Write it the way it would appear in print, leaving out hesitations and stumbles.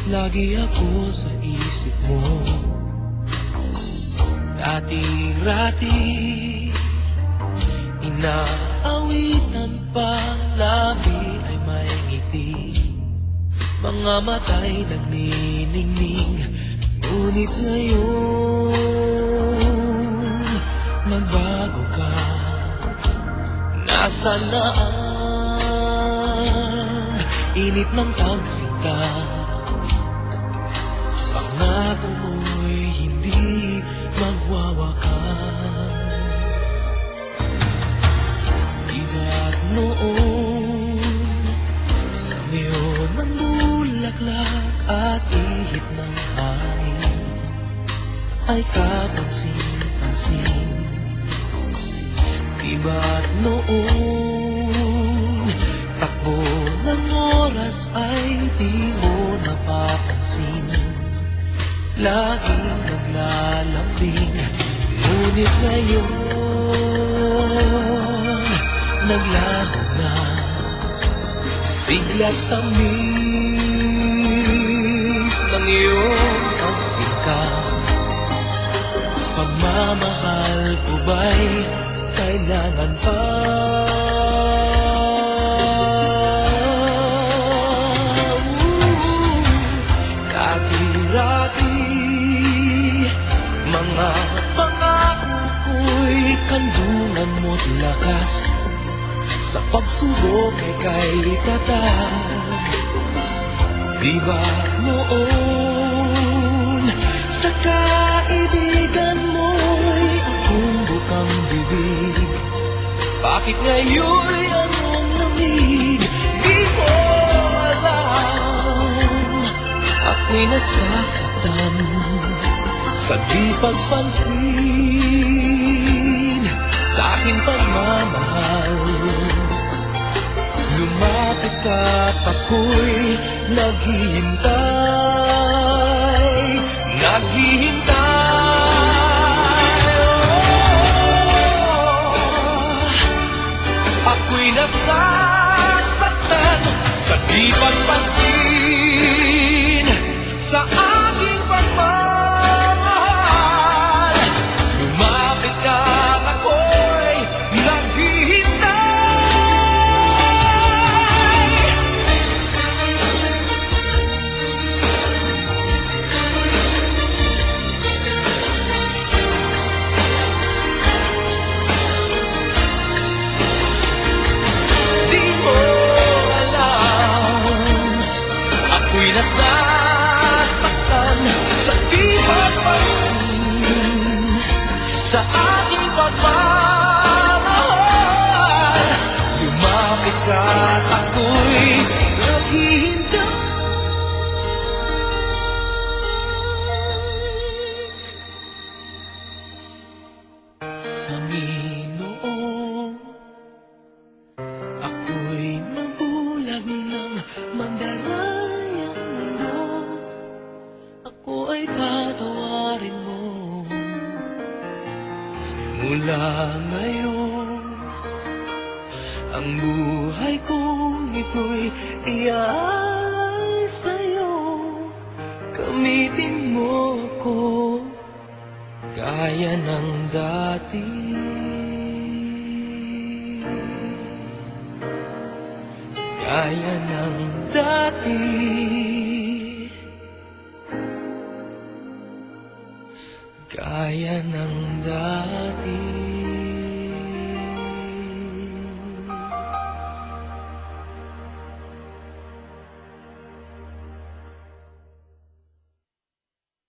lagi ako sa isip mo. Dati-rati inaawitan pa, labi ay may ngiti, mga mata'y nagniningning. Ngunit ngayon nagbago ka. Nasaan na ang init ng pagsinta? Pangako mo'y hindi magwawakas. Bigat noon sa ngayon ng bulaklak at ihip ng hangin ay kapansin-pansin. Bigat noon takbo ng oras ay di mo napapansin. Laging naglalambing, ngunit ngayon naglaho na. Sigla't tamis ng iyong pagsikap. Pagmamahal ko ba'y kailangan pa? Dati-rati mga pangako ko'y kandulan mo't lakas. Sa pagsubok ay kay tatag. Di ba noon sa kaibigan mo'y akong bukang bibig? Bakit ngayon'y anong lamig? Di ko alam. Ako'y nasasaktan sa di pagpansin sa aking pagmamahal. Lumapit ka't ako'y naghihintay, naghihintay. Ako'y nasasaktan sa di pagpansin sa aking pagmamahal. Lumapit ka't ako'y naghihintay. Di mo alam, ako'y nasasaktan sa di pagpansin sa aking pagmamahal. Lumapit ka't ako'y naghihintay. Panginoon, ako'y mabulag ng mandarayang mundo. Ako ay patawarin mo. Mula ngayon, ang buhay kong ito'y iaalay sa'yo. Gamitin mo ko gaya ng dati. Gaya ng dati.